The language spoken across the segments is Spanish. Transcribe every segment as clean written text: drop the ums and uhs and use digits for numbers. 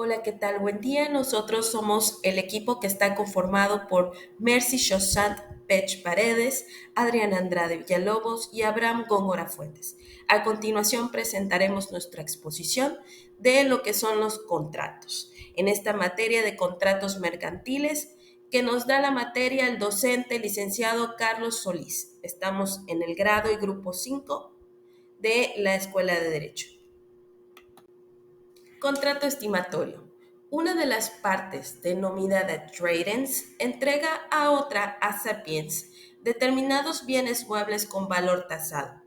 Hola, ¿qué tal? Buen día. Nosotros somos el equipo que está conformado por Mercy Chosant Pech Paredes, Adriana Andrade Villalobos y Abraham Góngora Fuentes. A continuación presentaremos nuestra exposición de lo que son los contratos. En esta materia de contratos mercantiles que nos da la materia el docente licenciado Carlos Solís. Estamos en el grado y grupo 5 de la Escuela de Derecho. Contrato estimatorio. Una de las partes, denominada tradens, entrega a otra sapiens determinados bienes muebles con valor tasado,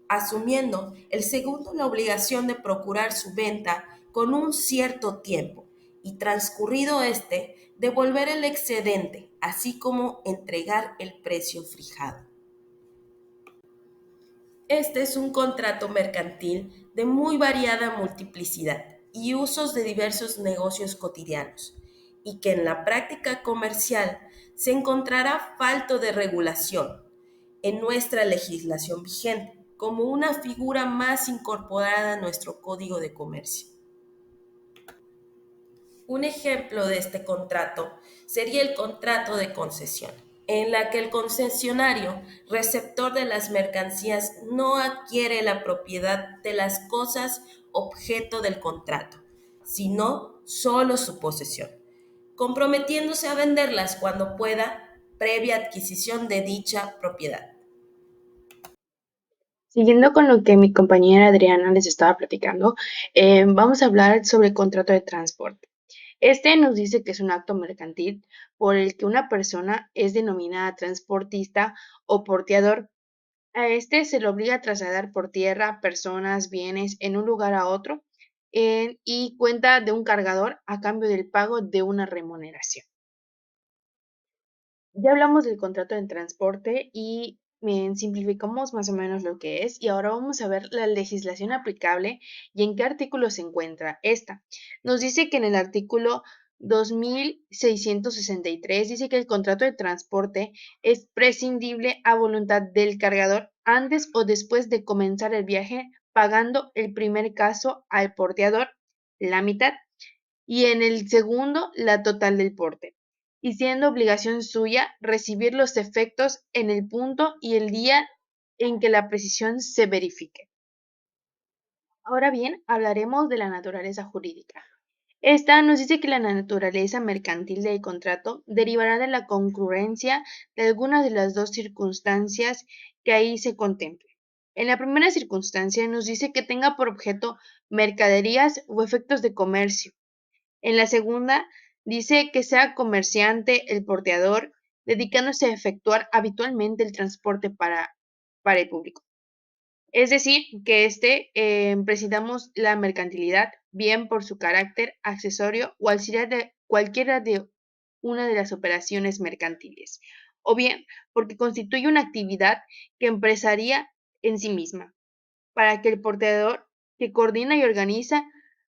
asumiendo el segundo la obligación de procurar su venta con un cierto tiempo y transcurrido este, devolver el excedente, así como entregar el precio fijado. Este es un contrato mercantil de muy variada multiplicidad y usos de diversos negocios cotidianos, y que en la práctica comercial se encontrará falto de regulación en nuestra legislación vigente, como una figura más incorporada a nuestro Código de Comercio. Un ejemplo de este contrato sería el contrato de concesión, en la que el concesionario, receptor de las mercancías, no adquiere la propiedad de las cosas objeto del contrato, sino solo su posesión, comprometiéndose a venderlas cuando pueda, previa adquisición de dicha propiedad. Siguiendo con lo que mi compañera Adriana les estaba platicando, vamos a hablar sobre el contrato de transporte. Este nos dice que es un acto mercantil por el que una persona es denominada transportista o porteador. A este se le obliga a trasladar por tierra personas, bienes en un lugar a otro y cuenta de un cargador a cambio del pago de una remuneración. Ya hablamos del contrato de transporte y simplificamos más o menos lo que es y ahora vamos a ver la legislación aplicable y en qué artículo se encuentra esta. Nos dice que en el artículo 2663 dice que el contrato de transporte es prescindible a voluntad del cargador antes o después de comenzar el viaje, pagando el primer caso al porteador la mitad y en el segundo la total del porte, y siendo obligación suya recibir los efectos en el punto y el día en que la precisión se verifique. Ahora bien, hablaremos de la naturaleza jurídica. Esta nos dice que la naturaleza mercantil del contrato derivará de la concurrencia de alguna de las dos circunstancias que ahí se contemplen. En la primera circunstancia nos dice que tenga por objeto mercaderías o efectos de comercio. En la segunda, dice que sea comerciante el porteador, dedicándose a efectuar habitualmente el transporte para el público. Es decir, que precisamos la mercantilidad, bien por su carácter accesorio o auxiliar de cualquiera de una de las operaciones mercantiles, o bien porque constituye una actividad que empresaría en sí misma, para que el porteador, que coordina y organiza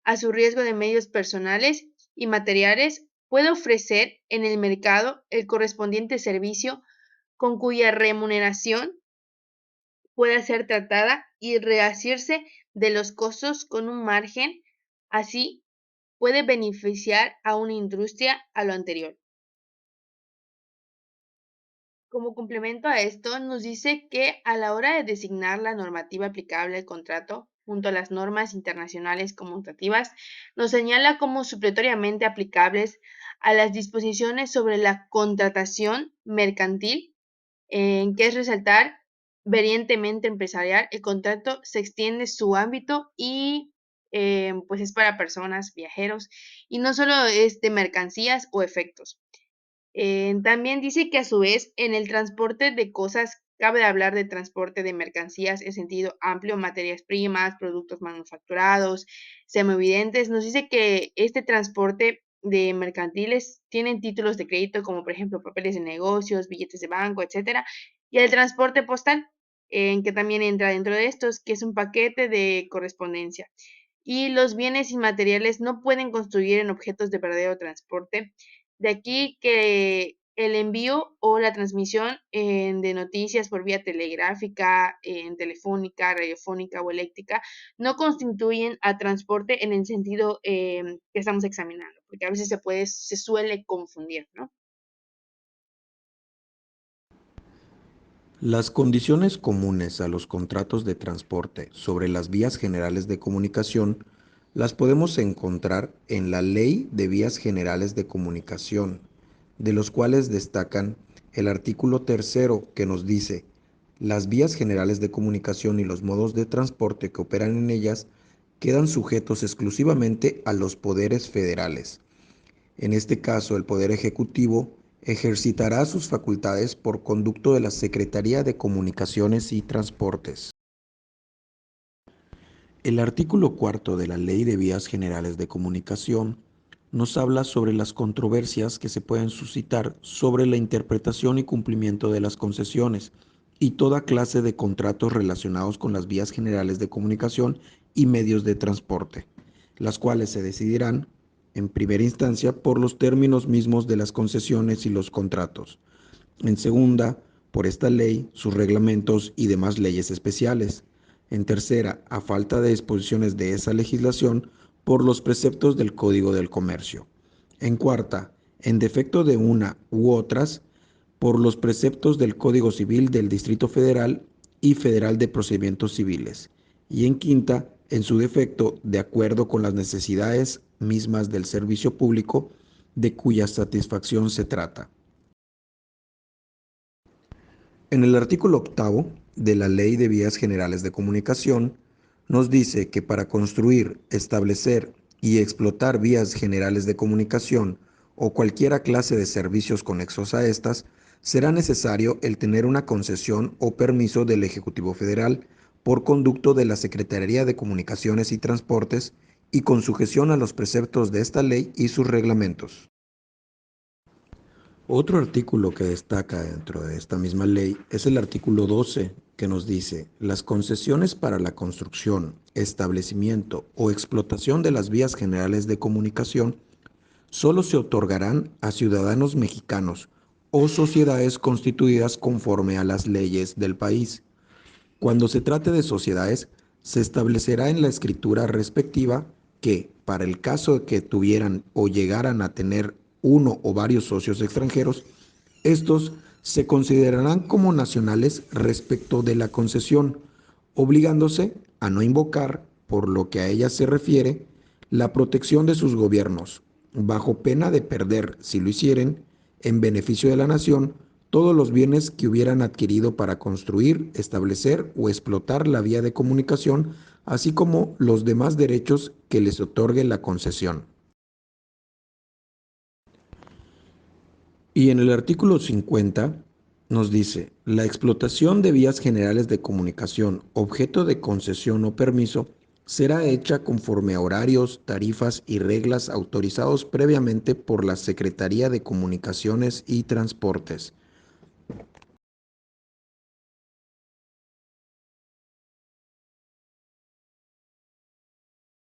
a su riesgo de medios personales y materiales, pueda ofrecer en el mercado el correspondiente servicio con cuya remuneración pueda ser tratada y reasirse de los costos con un margen, así puede beneficiar a una industria a lo anterior. Como complemento a esto, nos dice que a la hora de designar la normativa aplicable al contrato, junto a las normas internacionales conmutativas, nos señala como supletoriamente aplicables a las disposiciones sobre la contratación mercantil, en que es resaltar verientemente empresarial, el contrato se extiende su ámbito y pues es para personas, viajeros, y no solo es de mercancías o efectos. También dice que a su vez en el transporte de cosas cabe hablar de transporte de mercancías en sentido amplio, materias primas, productos manufacturados, semievidentes. Nos dice que este transporte de mercantiles tienen títulos de crédito como por ejemplo papeles de negocios, billetes de banco, etcétera, y el transporte postal, en que también entra dentro de estos, que es un paquete de correspondencia. Y los bienes inmateriales no pueden construir en objetos de verdadero transporte, de aquí que el envío o la transmisión de noticias por vía telegráfica, telefónica, radiofónica o eléctrica no constituyen a transporte en el sentido que estamos examinando, porque a veces se suele confundir, ¿no? Las condiciones comunes a los contratos de transporte sobre las vías generales de comunicación las podemos encontrar en la Ley de Vías Generales de Comunicación, de los cuales destacan el artículo tercero que nos dice: las vías generales de comunicación y los modos de transporte que operan en ellas quedan sujetos exclusivamente a los poderes federales. En este caso, el Poder Ejecutivo ejercitará sus facultades por conducto de la Secretaría de Comunicaciones y Transportes. El artículo cuarto de la Ley de Vías Generales de Comunicación nos habla sobre las controversias que se pueden suscitar sobre la interpretación y cumplimiento de las concesiones y toda clase de contratos relacionados con las vías generales de comunicación y medios de transporte, las cuales se decidirán en primera instancia por los términos mismos de las concesiones y los contratos. En segunda, por esta ley, sus reglamentos y demás leyes especiales. En tercera, a falta de disposiciones de esa legislación, por los preceptos del Código del Comercio. En cuarta, en defecto de una u otras, por los preceptos del Código Civil del Distrito Federal y Federal de Procedimientos Civiles. Y en quinta, en su defecto, de acuerdo con las necesidades mismas del servicio público de cuya satisfacción se trata. En el artículo octavo de la Ley de Vías Generales de Comunicación nos dice que para construir, establecer y explotar vías generales de comunicación o cualquiera clase de servicios conexos a estas, será necesario el tener una concesión o permiso del Ejecutivo Federal por conducto de la Secretaría de Comunicaciones y Transportes y con sujeción a los preceptos de esta ley y sus reglamentos. Otro artículo que destaca dentro de esta misma ley es el artículo 12, que nos dice: las concesiones para la construcción, establecimiento o explotación de las vías generales de comunicación solo se otorgarán a ciudadanos mexicanos o sociedades constituidas conforme a las leyes del país. Cuando se trate de sociedades, se establecerá en la escritura respectiva que, para el caso de que tuvieran o llegaran a tener uno o varios socios extranjeros, estos se considerarán como nacionales respecto de la concesión, obligándose a no invocar, por lo que a ella se refiere, la protección de sus gobiernos, bajo pena de perder, si lo hicieren, en beneficio de la nación, todos los bienes que hubieran adquirido para construir, establecer o explotar la vía de comunicación, así como los demás derechos que les otorgue la concesión. Y en el artículo 50 nos dice: la explotación de vías generales de comunicación, objeto de concesión o permiso, será hecha conforme a horarios, tarifas y reglas autorizados previamente por la Secretaría de Comunicaciones y Transportes,